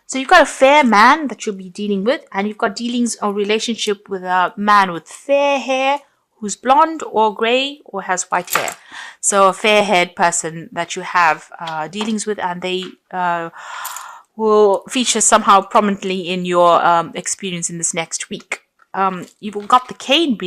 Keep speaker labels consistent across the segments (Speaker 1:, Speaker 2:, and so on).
Speaker 1: So you've got a fair man that you'll be dealing with, and you've got dealings or relationship with a man with fair hair who's blonde or grey or has white hair. So a fair-haired person that you have dealings with, and they will feature somehow prominently in your experience in this next week. You've got the cane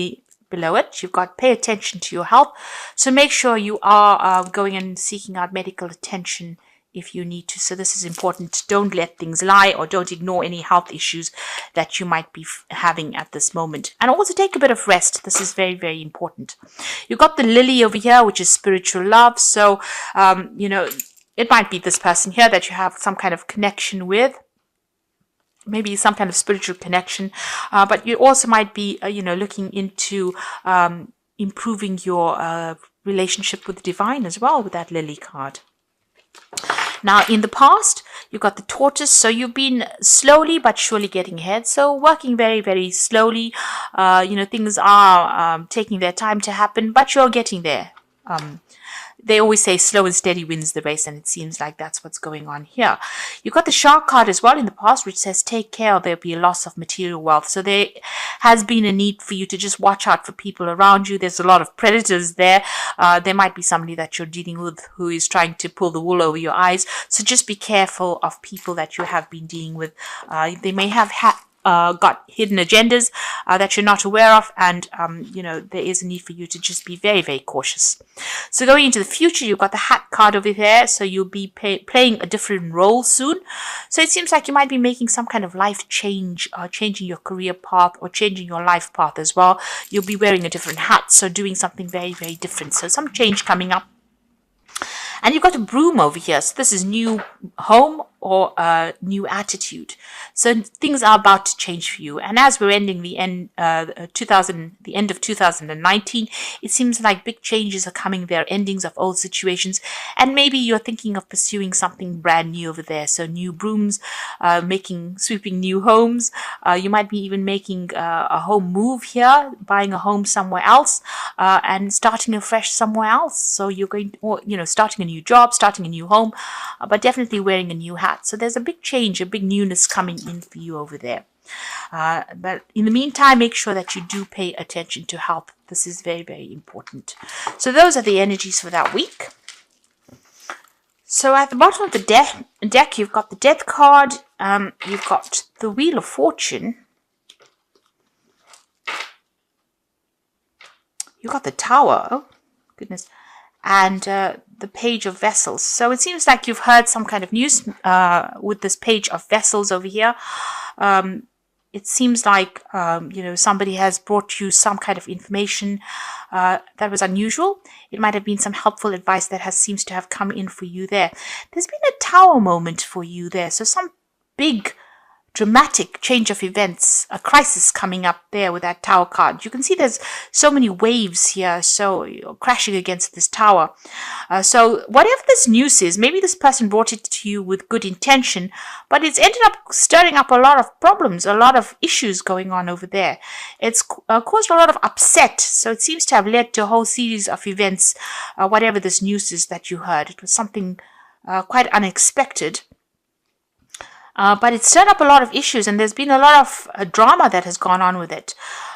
Speaker 1: below it. You've got pay attention to your health. So make sure you are going and seeking out medical attention if you need to. So this is important. Don't let things lie, or don't ignore any health issues that you might be having at this moment. And also take a bit of rest. This is very, very important. You've got the lily over here, which is spiritual love. So, it might be this person here that you have some kind of connection with. Maybe some kind of spiritual connection, but you also might be, looking into improving your relationship with the divine as well with that lily card. Now, in the past, you got the tortoise, so you've been slowly but surely getting ahead. So working very, very slowly. Things are taking their time to happen, but you're getting there. They always say slow and steady wins the race, and it seems like that's what's going on here. You've got the shark card as well in the past, which says take care or there'll be a loss of material wealth. So there has been a need for you to just watch out for people around you. There's a lot of predators there. There might be somebody that you're dealing with who is trying to pull the wool over your eyes. So just be careful of people that you have been dealing with. They may have got hidden agendas that you're not aware of, and there is a need for you to just be very, very cautious. So going into the future, you've got the hat card over there, so you'll be playing a different role soon. So it seems like you might be making some kind of life change, changing your career path or changing your life path as well. You'll be wearing a different hat, so doing something very, very different. So some change coming up. And you've got a broom over here. So this is new home or new attitude. So things are about to change for you. And as we're ending the end of 2019, it seems like big changes are coming there, endings of old situations. And maybe you're thinking of pursuing something brand new over there. So new brooms, sweeping new homes. You might be even making a home move here, buying a home somewhere else, and starting afresh somewhere else. So you're going, starting a new job, starting a new home, but definitely wearing a new hat. So there's a big change, a big newness coming in for you over there. But in the meantime, make sure that you do pay attention to health. This is very, very important. So those are the energies for that week. So at the bottom of the deck, you've got the Death card. You've got the Wheel of Fortune. You've got the Tower. Oh, goodness. And the Page of Vessels. So it seems like you've heard some kind of news with this Page of Vessels over here. It seems like, somebody has brought you some kind of information that was unusual. It might have been some helpful advice that seems to have come in for you there. There's been a Tower moment for you there. So some big dramatic change of events, a crisis coming up there with that Tower card. You can see there's so many waves here, so you're crashing against this tower. So whatever this news is, maybe this person brought it to you with good intention, but it's ended up stirring up a lot of problems, a lot of issues going on over there. It's caused a lot of upset, so it seems to have led to a whole series of events, whatever this news is that you heard. It was something quite unexpected. But it's stirred up a lot of issues, and there's been a lot of drama that has gone on with it,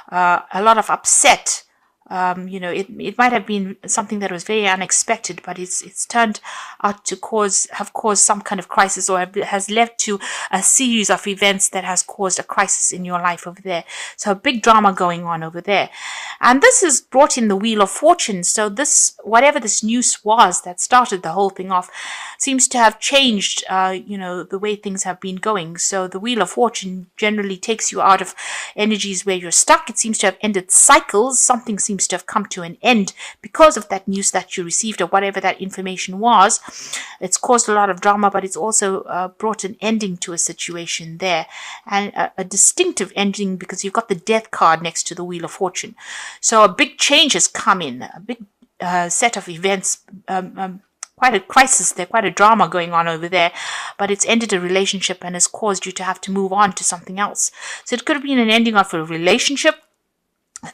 Speaker 1: a lot of upset. It might have been something that was very unexpected, but it's turned out to have caused some kind of crisis, or has led to a series of events that has caused a crisis in your life over there. So a big drama going on over there. And this has brought in the Wheel of Fortune. So whatever this news was that started the whole thing off, seems to have changed, the way things have been going. So the Wheel of Fortune generally takes you out of energies where you're stuck. It seems to have ended cycles. Something seems to have come to an end because of that news that you received, or whatever that information was. It's caused a lot of drama, but it's also brought an ending to a situation there, and a distinctive ending, because you've got the Death card next to the Wheel of Fortune. So a big change has come in, a big set of events, quite a crisis there, quite a drama going on over there, but it's ended a relationship and has caused you to have to move on to something else. So it could have been an ending of a relationship.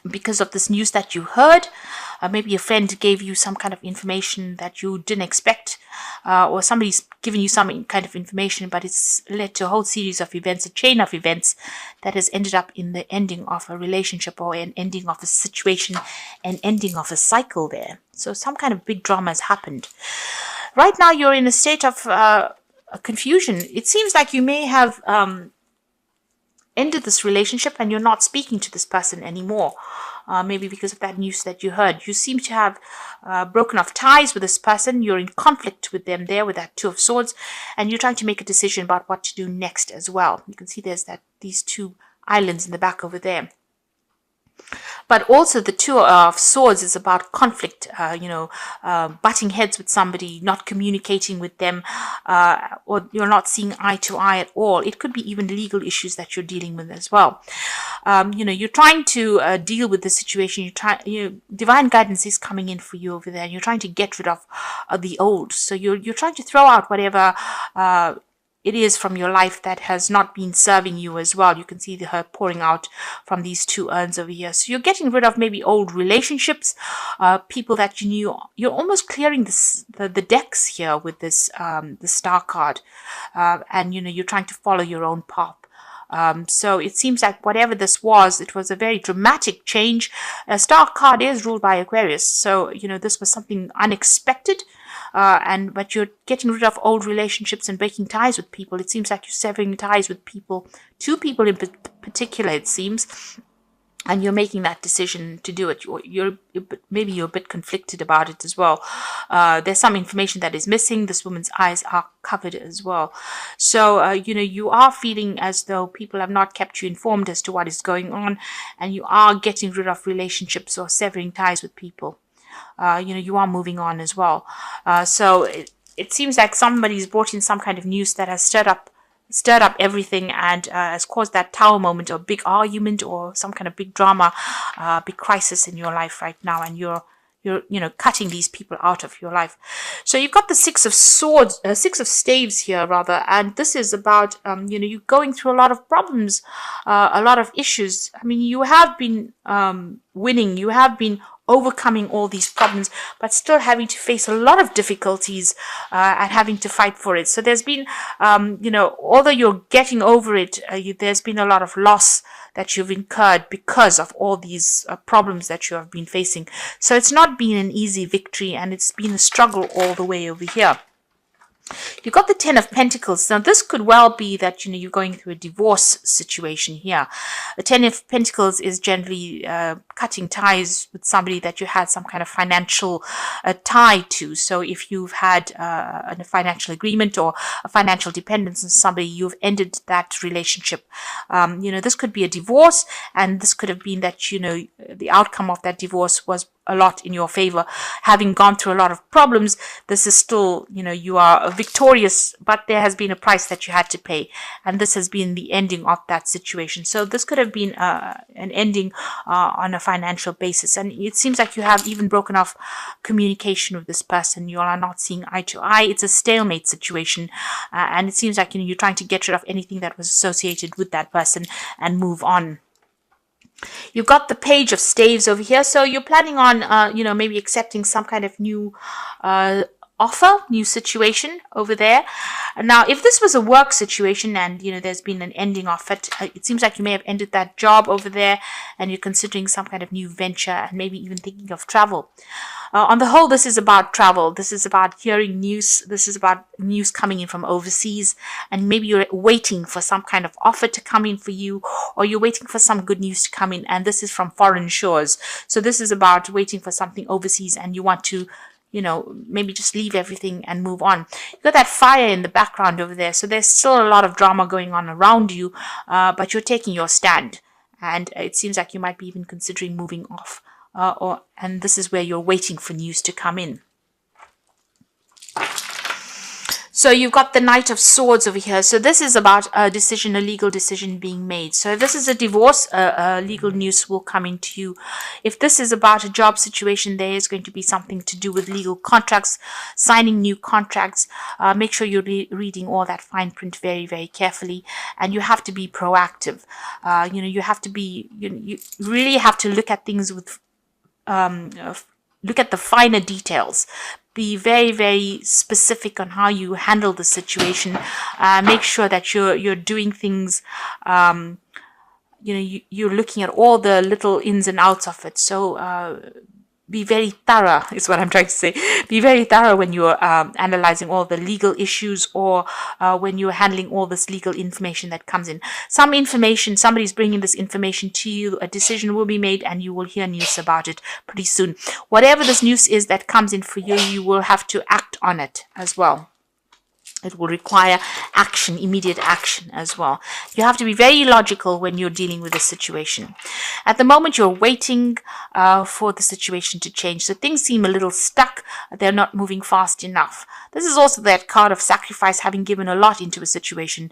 Speaker 1: because of this news that you heard. Maybe a friend gave you some kind of information that you didn't expect, or somebody's given you some kind of information, but it's led to a whole series of events, a chain of events that has ended up in the ending of a relationship, or an ending of a situation, an ending of a cycle there. So some kind of big drama has happened. Right now you're in a state of confusion. It seems like you may have ended this relationship and you're not speaking to this person anymore. Maybe because of that news that you heard. You seem to have broken off ties with this person. You're in conflict with them there with that Two of Swords, and you're trying to make a decision about what to do next as well. You can see there's these two islands in the back over there. But also the Two of Swords is about conflict, butting heads with somebody, not communicating with them, or you're not seeing eye to eye at all. It could be even legal issues that you're dealing with as well. You're trying to deal with the situation. Divine guidance is coming in for you over there. You're trying to get rid of the old. So you're trying to throw out whatever it is from your life that has not been serving you as well. You can see her pouring out from these two urns over here. So you're getting rid of maybe old relationships, people that you knew. You're almost clearing the decks here with this the Star card, and you're trying to follow your own path. So it seems like whatever this was, it was a very dramatic change. A Star card is ruled by Aquarius, so this was something unexpected. But you're getting rid of old relationships and breaking ties with people. It seems like you're severing ties with people, two people in particular, it seems, and you're making that decision to do it. Maybe you're a bit conflicted about it as well. There's some information that is missing. This woman's eyes are covered as well. So, you are feeling as though people have not kept you informed as to what is going on, and you are getting rid of relationships or severing ties with people. You are moving on as well. So it seems like somebody's brought in some kind of news that has stirred up everything, and has caused that Tower moment, or big argument, or some kind of big drama, big crisis in your life right now, and you're cutting these people out of your life. So you've got the Six of Staves here rather, and this is about you going through a lot of problems, a lot of issues. I mean, you have been winning, you have been overcoming all these problems, but still having to face a lot of difficulties and having to fight for it. So there's been, although you're getting over it, there's been a lot of loss that you've incurred because of all these problems that you have been facing. So it's not been an easy victory, and it's been a struggle all the way over here. You've got the Ten of Pentacles. Now, this could well be that, you're going through a divorce situation here. The Ten of Pentacles is generally cutting ties with somebody that you had some kind of financial tie to. So if you've had a financial agreement or a financial dependence on somebody, you've ended that relationship. This could be a divorce, and this could have been that, the outcome of that divorce was a lot in your favor. Having gone through a lot of problems, this is still, you are victorious, but there has been a price that you had to pay, and this has been the ending of that situation. So this could have been an ending on a financial basis, and it seems like you have even broken off communication with this person. You all are not seeing eye to eye. It's a stalemate situation, and it seems like you're trying to get rid of anything that was associated with that person and move on. You've got the Page of Staves over here, so you're planning on, maybe accepting some kind of new offer, new situation over there. Now, if this was a work situation and, there's been an ending of it, it seems like you may have ended that job over there, and you're considering some kind of new venture, and maybe even thinking of travel. On the whole, this is about travel. This is about hearing news. This is about news coming in from overseas, and maybe you're waiting for some kind of offer to come in for you, or you're waiting for some good news to come in, and this is from foreign shores. So this is about waiting for something overseas, and you want to, maybe just leave everything and move on. You've got that fire in the background over there, so there's still a lot of drama going on around you, but you're taking your stand, and it seems like you might be even considering moving off. And this is where you're waiting for news to come in. So you've got the Knight of Swords over here. So this is about a decision, a legal decision being made. So if this is a divorce, legal news will come into you. If this is about a job situation, there is going to be something to do with legal contracts, signing new contracts. Make sure you're reading all that fine print very, very carefully. And you have to be proactive. You have to be, you really have to look at things with, look at the finer details. Be very, very specific on how you handle the situation. Make sure that you're doing things. You're looking at all the little ins and outs of it. So be very thorough is what I'm trying to say. Be very thorough when you're analyzing all the legal issues, or when you're handling all this legal information that comes in. Some information, somebody's bringing this information to you, a decision will be made, and you will hear news about it pretty soon. Whatever this news is that comes in for you, you will have to act on it as well. It will require action, immediate action as well. You have to be very logical when you're dealing with a situation. At the moment, you're waiting for the situation to change. So things seem a little stuck. They're not moving fast enough. This is also that card of sacrifice, having given a lot into a situation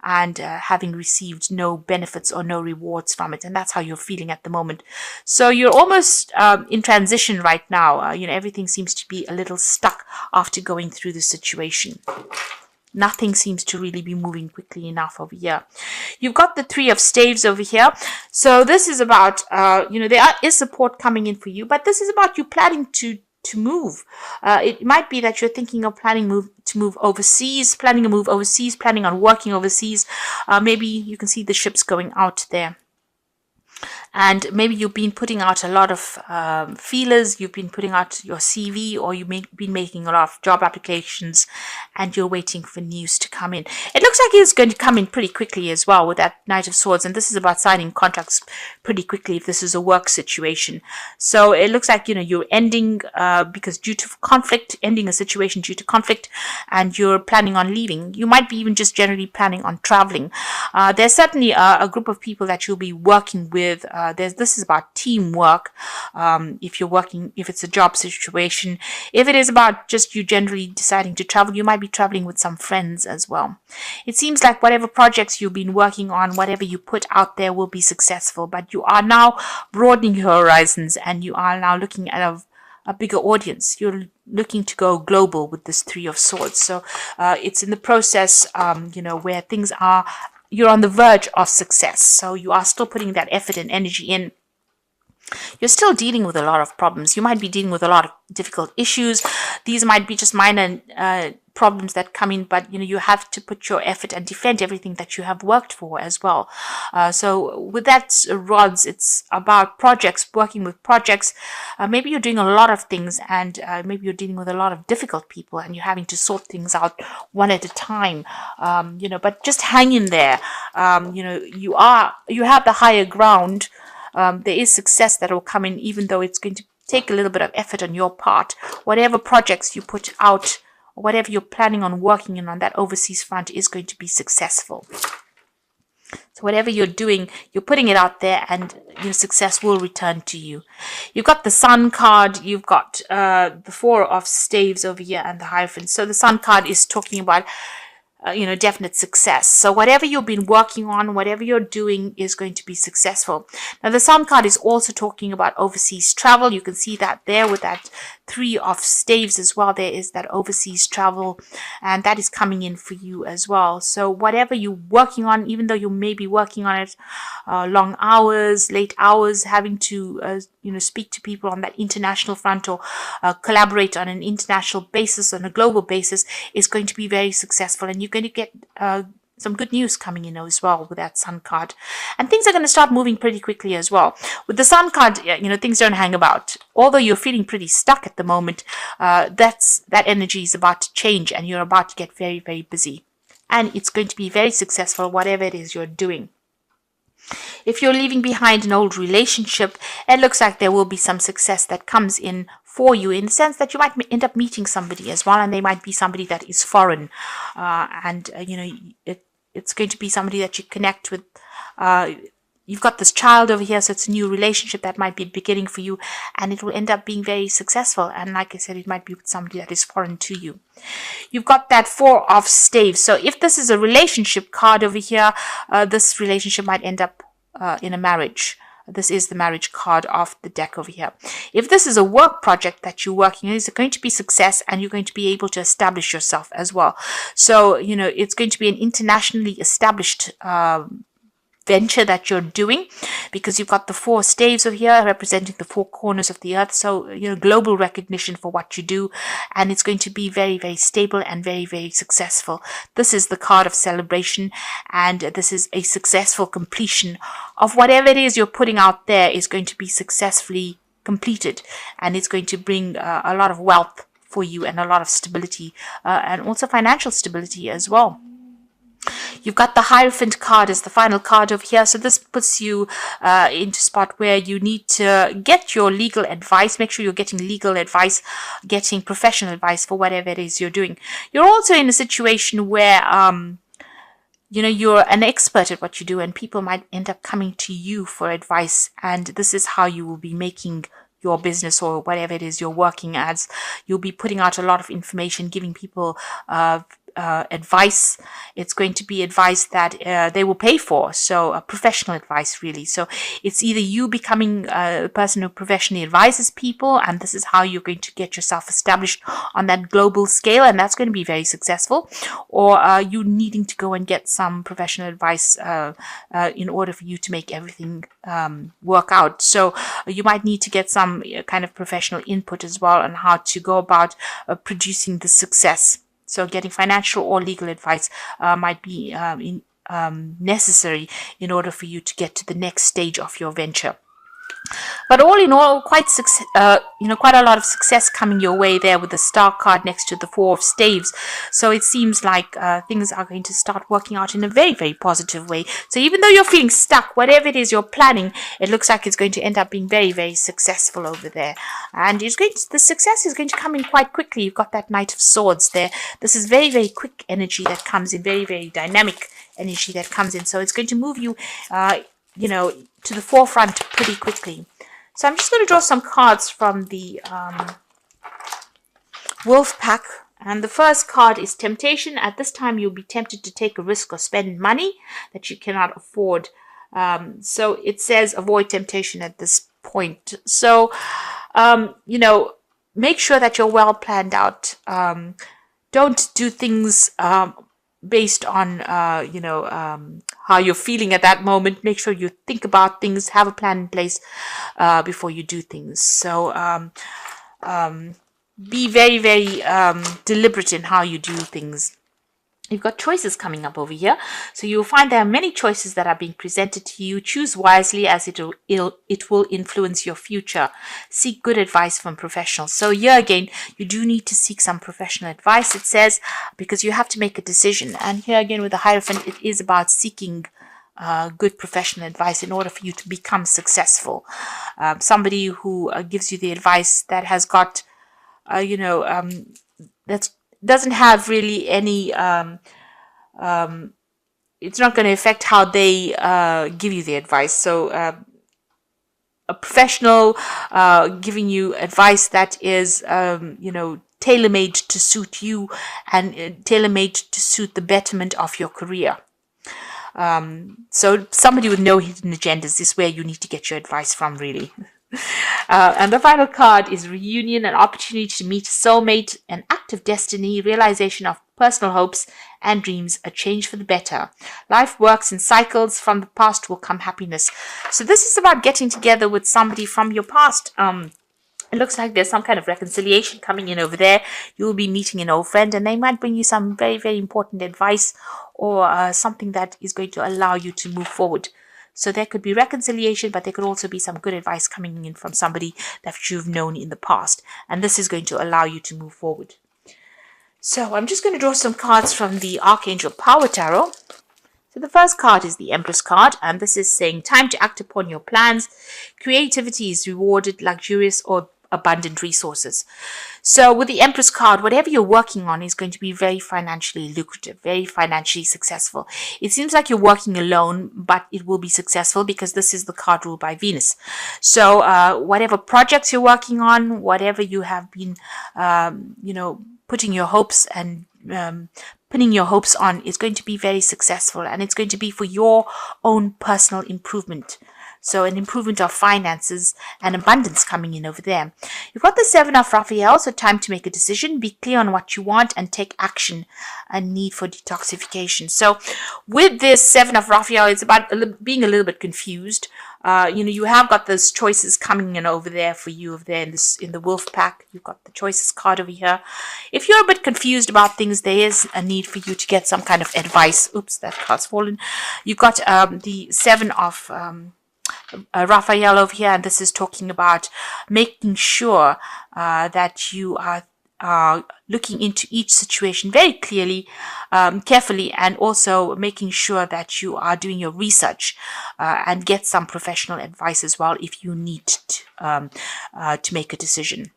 Speaker 1: and having received no benefits or no rewards from it. And that's how you're feeling at the moment. So you're almost in transition right now. Everything seems to be a little stuck after going through the situation. Nothing seems to really be moving quickly enough over here. You've got the Three of Staves over here. So this is about, there is support coming in for you, but this is about you planning to move. It might be that you're thinking of planning to move overseas, planning a move overseas, planning on working overseas. Maybe you can see the ships going out there. And maybe you've been putting out a lot of feelers, you've been putting out your CV, or you've been making a lot of job applications, and you're waiting for news to come in. It looks like it's going to come in pretty quickly as well with that Knight of Swords, and this is about signing contracts pretty quickly if this is a work situation. So it looks like, you're ending because due to conflict, ending a situation due to conflict, and you're planning on leaving. You might be even just generally planning on traveling. There's certainly a group of people that you'll be working with. This is about teamwork. If it's a job situation, if it is about just you generally deciding to travel, you might be traveling with some friends as well. It seems like whatever projects you've been working on, whatever you put out there will be successful, but you are now broadening your horizons, and you are now looking at a bigger audience. You're looking to go global with this Three of Swords. So it's in the process, where things are, you're on the verge of success. So you are still putting that effort and energy in. You're still dealing with a lot of problems. You might be dealing with a lot of difficult issues. These might be just minor problems that come in, but you have to put your effort and defend everything that you have worked for as well. So with that, Rods, it's about projects, working with projects. Maybe you're doing a lot of things, and maybe you're dealing with a lot of difficult people, and you're having to sort things out one at a time. But just hang in there. You have the higher ground. There is success that will come in, even though it's going to take a little bit of effort on your part. Whatever projects you put out, or whatever you're planning on working in on that overseas front is going to be successful. So whatever you're doing, you're putting it out there, and your success will return to you. You've got the Sun card, you've got the Four of Staves over here, and the Hierophant. So the Sun card is talking about definite success. So whatever you've been working on, whatever you're doing is going to be successful. Now the Sun card is also talking about overseas travel. You can see that there with that Three of Staves as well. There is that overseas travel, and that is coming in for you as well. So whatever you're working on, even though you may be working on it long hours, late hours, having to speak to people on that international front, or collaborate on an international basis, on a global basis, is going to be very successful, and you're going to get some good news coming in as well with that Sun card. And things are going to start moving pretty quickly as well. With the Sun card, things don't hang about. Although you're feeling pretty stuck at the moment, that energy is about to change, and you're about to get very, very busy. And it's going to be very successful, whatever it is you're doing. If you're leaving behind an old relationship, it looks like there will be some success that comes in for you, in the sense that you might end up meeting somebody as well, and they might be somebody that is foreign, it's going to be somebody that you connect with. you've got this child over here, so it's a new relationship that might be beginning for you, and it will end up being very successful. And like I said, it might be with somebody that is foreign to you. You've got that 4 of staves. So if this is a relationship card over here, this relationship might end up in a marriage. This is the marriage card of the deck over here. If this is a work project that you're working on, it's going to be success, and you're going to be able to establish yourself as well. So, you know, it's going to be an internationally established venture that you're doing, because you've got the 4 staves over here representing the 4 corners of the earth. So, you know, global recognition for what you do, and it's going to be very, very stable and very, very successful. This is the card of celebration, and this is a successful completion of whatever it is you're putting out there is going to be successfully completed, and it's going to bring a lot of wealth for you and a lot of stability, and also financial stability as well. You've got the Hierophant card as the final card over here. So this puts you into a spot where you need to get your legal advice. Make sure you're getting legal advice, getting professional advice for whatever it is you're doing. You're also in a situation where, you know, you're an expert at what you do, and people might end up coming to you for advice. And this is how you will be making your business or whatever it is you're working as. You'll be putting out a lot of information, giving people advice. It's going to be advice that they will pay for, so professional advice really. So it's either you becoming a person who professionally advises people, and this is how you're going to get yourself established on that global scale, and that's going to be very successful, or you needing to go and get some professional advice in order for you to make everything work out. So you might need to get some kind of professional input as well on how to go about producing the success. So getting financial or legal advice might be necessary in order for you to get to the next stage of your venture. But all in all, quite a lot of success coming your way there with the Star card next to the 4 of staves. So it seems like things are going to start working out in a very, very positive way. So even though you're feeling stuck, whatever it is you're planning, it looks like it's going to end up being very, very successful over there. And the success is going to come in quite quickly. You've got that Knight of Swords there. This is very, very quick energy that comes in, very, very dynamic energy that comes in. So it's going to move you, to the forefront pretty quickly. So I'm just going to draw some cards from the Wolf Pack. And the first card is Temptation. At this time, you'll be tempted to take a risk or spend money that you cannot afford. So it says avoid temptation at this point. So, make sure that you're well planned out. Don't do things based on, how you're feeling at that moment. Make sure you think about things, have a plan in place before you do things. So be very, very deliberate in how you do things. You've got choices coming up over here. So you'll find there are many choices that are being presented to you. Choose wisely, as it will influence your future. Seek good advice from professionals. So here again, you do need to seek some professional advice, it says, because you have to make a decision. And here again with the Hierophant, it is about seeking good professional advice in order for you to become successful. Somebody who gives you the advice that has got, that's doesn't have really any it's not going to affect how they give you the advice. So a professional giving you advice that is tailor-made to suit you and tailor-made to suit the betterment of your career. So somebody with no hidden agendas is where you need to get your advice from, really. And the final card is Reunion, an opportunity to meet a soulmate, an act of destiny, realization of personal hopes and dreams, a change for the better. Life works in cycles. From the past will come happiness. So this is about getting together with somebody from your past. It looks like there's some kind of reconciliation coming in over there. You'll be meeting an old friend, and they might bring you some very, very important advice or something that is going to allow you to move forward. So there could be reconciliation, but there could also be some good advice coming in from somebody that you've known in the past. And this is going to allow you to move forward. So I'm just going to draw some cards from the Archangel Power Tarot. So the first card is the Empress card, and this is saying time to act upon your plans. Creativity is rewarded, luxurious or abundant resources. So with the Empress card, whatever you're working on is going to be very financially lucrative, very financially successful. It seems like you're working alone, but it will be successful because this is the card ruled by Venus. So whatever projects you're working on, whatever you have been, putting your hopes and pinning your hopes on is going to be very successful, and it's going to be for your own personal improvement. So an improvement of finances and abundance coming in over there. You've got the Seven of Raphael, so time to make a decision, be clear on what you want and take action, a need for detoxification. So with this Seven of Raphael, it's about being a little bit confused. You have got those choices coming in over there for you over there in the wolf pack. You've got the choices card over here. If you're a bit confused about things, there is a need for you to get some kind of advice. Oops, that card's fallen. You've got the Seven of Raphael over here, and this is talking about making sure that you are looking into each situation very clearly, carefully, and also making sure that you are doing your research and get some professional advice as well if you need to make a decision.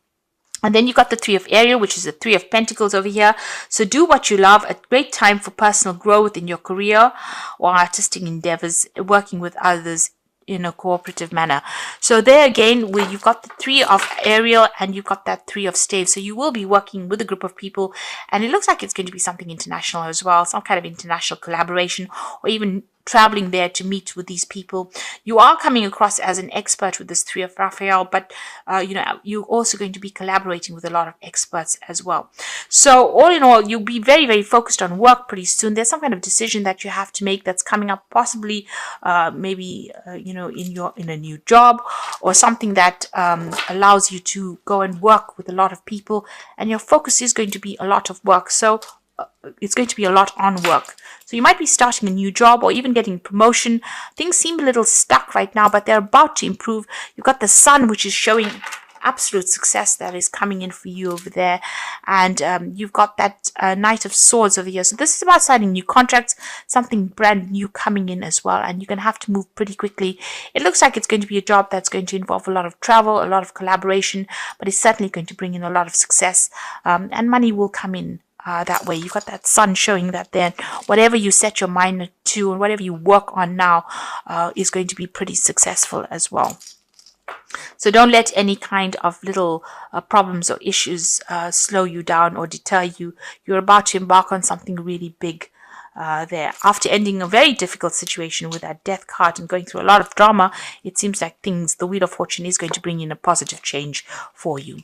Speaker 1: And then you got the Three of Ariel, which is the Three of Pentacles over here. So do what you love. A great time for personal growth in your career or artistic endeavors, working with others in a cooperative manner. So there again, where you've got the Three of Ariel and you've got that Three of Staves. So you will be working with a group of people, and it looks like it's going to be something international as well, some kind of international collaboration, or even traveling there to meet with these people. You are coming across as an expert with this Three of Raphael, but you're also going to be collaborating with a lot of experts as well. So all in all, you'll be very, very focused on work pretty soon. There's some kind of decision that you have to make that's coming up, possibly maybe in a new job, or something that allows you to go and work with a lot of people, and your focus is going to be a lot of work. So it's going to be a lot on work. So you might be starting a new job or even getting promotion. Things seem a little stuck right now, but they're about to improve. You've got the Sun, which is showing absolute success that is coming in for you over there. And you've got that Knight of Swords over here. So this is about signing new contracts, something brand new coming in as well. And you're going to have to move pretty quickly. It looks like it's going to be a job that's going to involve a lot of travel, a lot of collaboration, but it's certainly going to bring in a lot of success, and money will come in. That way. You've got that Sun showing that then whatever you set your mind to and whatever you work on now is going to be pretty successful as well. So don't let any kind of little problems or issues slow you down or deter you. You're about to embark on something really big there. After ending a very difficult situation with that Death card and going through a lot of drama, it seems like the Wheel of Fortune is going to bring in a positive change for you.